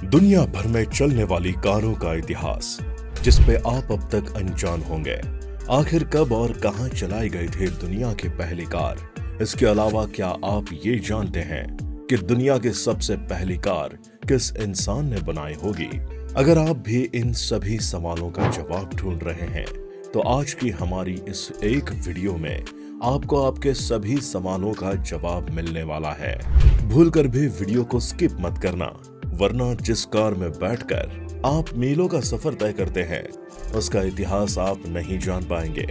दुनिया भर में चलने वाली कारों का इतिहास, जिस पे आप अब तक अनजान होंगे। आखिर कब और कहां चलाई गई थी दुनिया की पहली कार? इसके अलावा क्या आप ये जानते हैं कि दुनिया की सबसे पहली कार किस इंसान ने बनाई होगी? अगर आप भी इन सभी सवालों का जवाब ढूंढ रहे हैं, तो आज की हमारी इस एक वीडियो में आपको आपके सभी सवालों का जवाब मिलने वाला है। भूलकर भी वीडियो को स्किप मत करना, वरना जिस कार में बैठकर आप मीलों का सफर तय करते हैं, उसका इतिहास आप नहीं जान पाएंगे।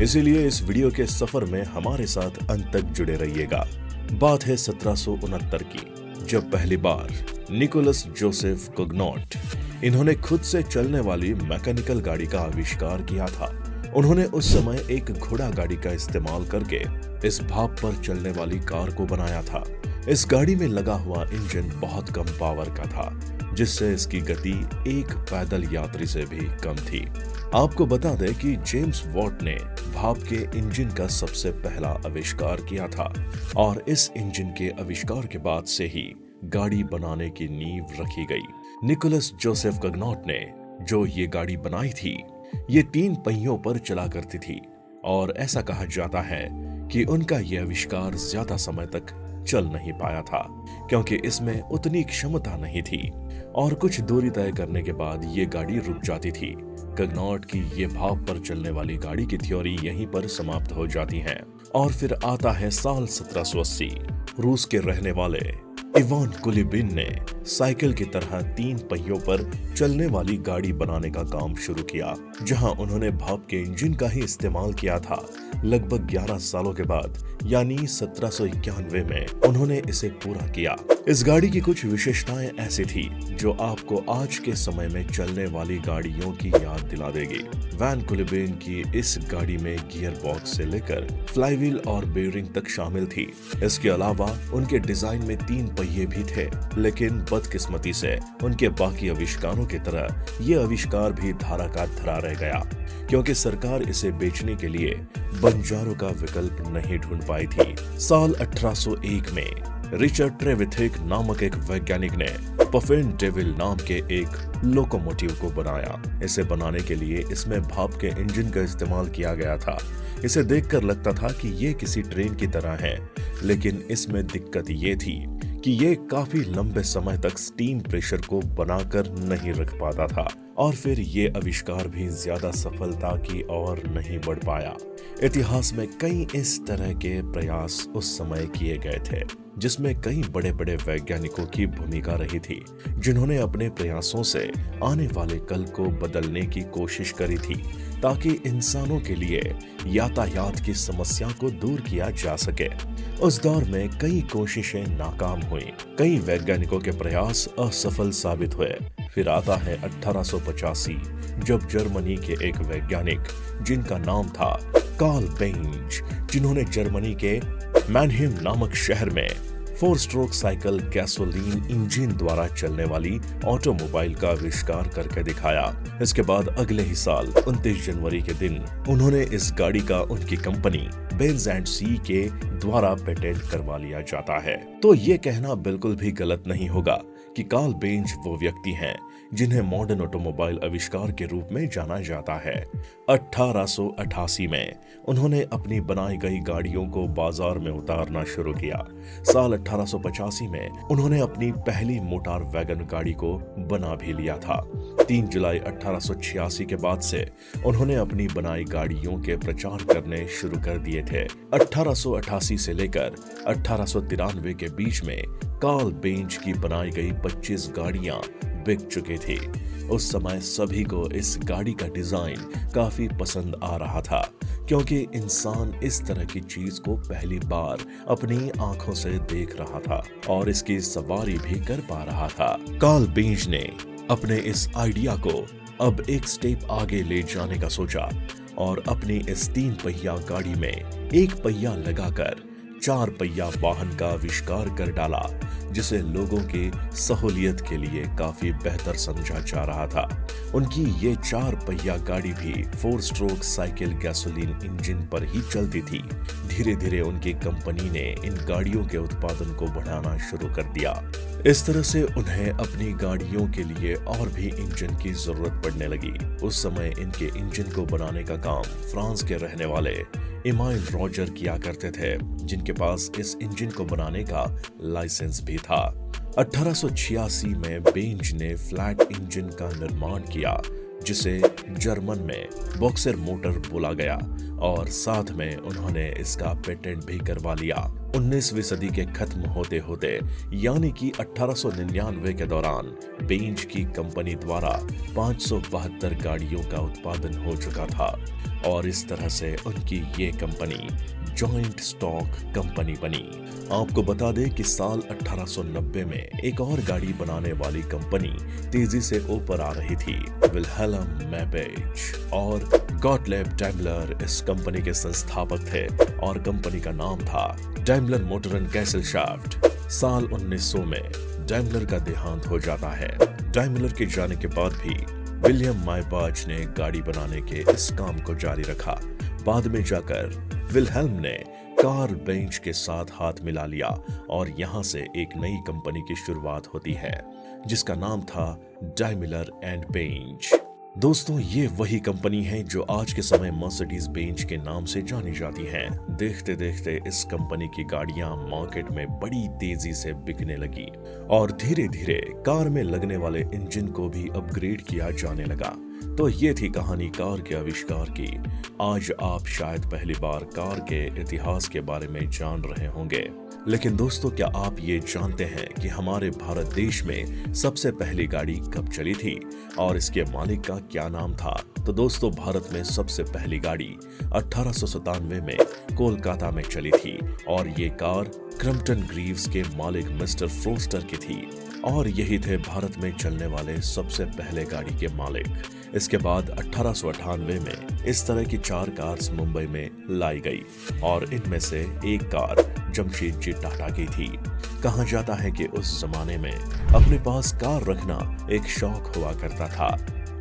इसीलिए इस वीडियो के सफर में हमारे साथ अंत तक जुड़े रहिएगा। बात है 1769 की, जब पहली बार निकोलस जोसेफ कोगनॉट इन्होंने खुद से चलने वाली मैकेनिकल गाड़ी का आविष्कार किया था। उन्होंने उस समय एक घोड़ा गाड़ी का इस्तेमाल करके इस भाप पर चलने वाली कार को बनाया था। इस गाड़ी में लगा हुआ इंजन बहुत कम पावर का था, जिससे इसकी गति एक पैदल यात्री से भी कम थी। आपको बता दें कि जेम्स वॉट ने भाप के इंजन का सबसे पहला आविष्कार किया था, और इस इंजन के आविष्कार के बाद से ही गाड़ी बनाने की नींव रखी गई। निकोलस जोसेफ कोगनॉट ने जो ये गाड़ी बनाई थी, ये 3 पहियों पर चला करती थी, और ऐसा कहा जाता है कि उनका यह आविष्कार ज्यादा समय तक चल नहीं पाया था, क्योंकि इसमें उतनी क्षमता नहीं थी, और कुछ दूरी तय करने के बाद ये गाड़ी रुक जाती थी। कोगनॉट की ये भाप पर चलने वाली गाड़ी की थ्योरी यहीं पर समाप्त हो जाती है। और फिर आता है साल 1780। रूस के रहने वाले इवान कुलिबिन ने साइकिल की तरह 3 पहियों पर चलने वाली गाड़ी बनाने का काम शुरू किया, जहां उन्होंने भाप के इंजन का ही इस्तेमाल किया था। लगभग 11 सालों के बाद, यानी 1791 में उन्होंने इसे पूरा किया। इस गाड़ी की कुछ विशेषताएं ऐसी थी जो आपको आज के समय में चलने वाली गाड़ियों की याद दिला देगी। वैन कुलिबिन की इस गाड़ी में गियर बॉक्स से लेकर फ्लाईव्हील और बेयरिंग तक शामिल थी। इसके अलावा उनके डिजाइन में 3 पहिए भी थे, लेकिन बदकिस्मती से उनके बाकी आविष्कारों की तरह ये आविष्कार भी धारा का धरा रह गया, क्योंकि सरकार इसे बेचने के लिए बंजारों का विकल्प नहीं ढूंढ पाई थी। साल 1801 में रिचर्ड ट्रेविथिक नामक एक वैज्ञानिक ने पफिन डेविल नाम के एक लोकोमोटिव को बनाया। इसे बनाने के लिए इसमें भाप के इंजन का इस्तेमाल किया गया था। इसे देखकर लगता था कि ये किसी ट्रेन की तरह है, लेकिन इसमें दिक्कत ये थी कि ये काफी लंबे समय तक स्टीम प्रेशर को बनाकर नहीं रख पाता था, और फिर ये आविष्कार भी ज्यादा सफलता की ओर नहीं बढ़ पाया। इतिहास में कई इस तरह के प्रयास उस समय किए गए थे, जिसमें कई बड़े बड़े वैज्ञानिकों की भूमिका रही थी, जिन्होंने अपने प्रयासों से आने वाले कल को बदलने की कोशिश करी थी, ताकि इंसानों के लिए यातायात की समस्या को दूर किया जा सके। उस दौर में कई कोशिशें नाकाम हुई, कई वैज्ञानिकों के प्रयास असफल साबित हुए। फिर आता है 1885, जब जर्मनी के एक वैज्ञानिक, जिनका नाम था कार्ल बेंज, जिन्होंने जर्मनी के मैनहिम नामक शहर में 4 स्ट्रोक साइकिल गैसोलीन इंजन द्वारा चलने वाली ऑटोमोबाइल का आविष्कार करके दिखाया। इसके बाद अगले ही साल 29 जनवरी के दिन उन्होंने इस गाड़ी का उनकी कंपनी बेंज एंड सी के द्वारा पेटेंट करवा लिया जाता है। तो ये कहना बिल्कुल भी गलत नहीं होगा कि कार्ल बेंज वो व्यक्ति हैं जिन्हें मॉडर्न ऑटोमोबाइल आविष्कार के रूप में जाना जाता है। 1888 में उन्होंने अपनी बनाई गई गाड़ियों को बाजार में उतारना शुरू किया। साल 1885 में उन्होंने अपनी पहली मोटर वैगन गाड़ी को बना भी लिया था। 3 जुलाई 1886 के बाद से उन्होंने अपनी बनाई गाड़ियों के प्रचार करने शुरू कर दिए थे। 1888 से लेकर 1893 के बीच में कार्ल बेंज की बनाई गई 25 गाड़ियां बिक चुकी थी। उस समय सभी को इस गाड़ी का डिजाइन काफी पसंद आ रहा था, क्योंकि इंसान इस तरह की चीज को पहली बार अपनी आंखों से देख रहा था और इसकी सवारी भी कर पा रहा था। कार्ल बेंज ने अपने इस आइडिया को अब एक स्टेप आगे ले जाने का सोचा, और अपनी इस 3 पहिया गाड़ी में 1 पहिया लगाकर 4 पहिया वाहन का आविष्कार कर डाला, जिसे लोगों की सहूलियत के लिए काफी बेहतर समझा जा रहा था। उनकी ये 4 पहिया गाड़ी भी 4 स्ट्रोक साइकिल गैसोलीन इंजन पर ही चलती थी। धीरे धीरे उनकी कंपनी ने इन गाड़ियों के उत्पादन को बढ़ाना शुरू कर दिया। इस तरह से उन्हें अपनी गाड़ियों के लिए और भी इंजन की जरूरत पड़ने लगी। उस समय इनके इंजन को बनाने का काम फ्रांस के रहने वाले इमाइल रॉजर किया करते थे, जिनके पास इस इंजन को बनाने का लाइसेंस भी था। 1886 में बेंज ने फ्लैट इंजन का निर्माण किया, जिसे जर्मन में बॉक्सर मोटर बोला गया, और साथ में उन्होंने इसका पेटेंट भी करवा लिया। 19वीं सदी के खत्म होते होते यानी कि 1899 के दौरान बेंज की कंपनी द्वारा 572 गाड़ियों का उत्पादन हो चुका था, और इस तरह से उनकी ये कंपनी जॉइंट स्टॉक कंपनी बनी। आपको बता दें कि साल 1890 में एक और गाड़ी बनाने वाली कंपनी तेजी से ऊपर आ रही थी, विल्हेल्म मैपेज, और गॉटलेब डैimler इस कंपनी के संस्थापक थे, और कंपनी का नाम था डैimler मोटर एंड गैसलशाफ्ट। साल 1900 में डैimler का देहांत हो जाता है। डैimler के जाने के बाद भी विलियम मायबाच ने गाड़ी बनाने के इस काम को जारी रखा। बाद में जाकर विल्हेल्म ने कार्ल बेंज के साथ हाथ मिला लिया, और यहाँ से एक नई कंपनी की शुरुआत होती है, जिसका नाम था डैimler एंड बेंज। दोस्तों, ये वही कंपनी है जो आज के समय मर्सिडीज बेंज के नाम से जानी जाती है। देखते देखते इस कंपनी की गाड़ियां मार्केट में बड़ी तेजी से बिकने लगी, और धीरे धीरे कार में लगने वाले इंजन को भी अपग्रेड किया जाने लगा। तो ये थी कहानी कार के आविष्कार की। आज आप शायद पहली बार कार के इतिहास के बारे में जान रहे होंगे, लेकिन दोस्तों, क्या आप ये जानते हैं कि हमारे भारत देश में सबसे पहली गाड़ी कब चली थी और इसके मालिक का क्या नाम था? तो दोस्तों, भारत में सबसे पहली गाड़ी 1897 में कोलकाता में चली थी, और ये कार क्रम्पटन ग्रीव्स के मालिक मिस्टर फ्रोस्टर की थी, और यही थे भारत में चलने वाले सबसे पहले गाड़ी के मालिक। इसके बाद 1898 में इस तरह की 4 कार्स मुंबई में लाई गई, और इनमें से एक कार जमशेद जी टाटा की थी। कहा जाता है कि उस जमाने में अपने पास कार रखना एक शौक हुआ करता था।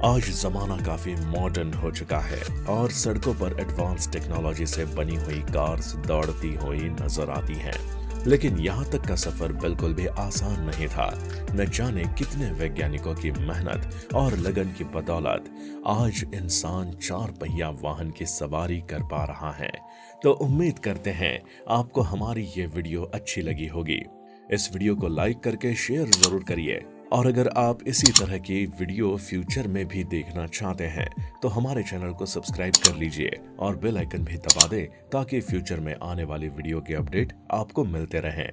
आज जमाना काफी मॉडर्न हो चुका है, और सड़कों पर एडवांस टेक्नोलॉजी से बनी हुई कार्स दौड़ती हुई नजर आती हैं। लेकिन यहाँ तक का सफर बिल्कुल भी आसान नहीं था। न जाने कितने वैज्ञानिकों की मेहनत और लगन की बदौलत आज इंसान 4 पहिया वाहन की सवारी कर पा रहा है। तो उम्मीद करते हैं आपको हमारी ये वीडियो अच्छी लगी होगी। इस वीडियो को लाइक करके शेयर जरूर करिए, और अगर आप इसी तरह की वीडियो फ्यूचर में भी देखना चाहते हैं तो हमारे चैनल को सब्सक्राइब कर लीजिए और बेल आइकन भी दबा दें, ताकि फ्यूचर में आने वाली वीडियो के अपडेट आपको मिलते रहें।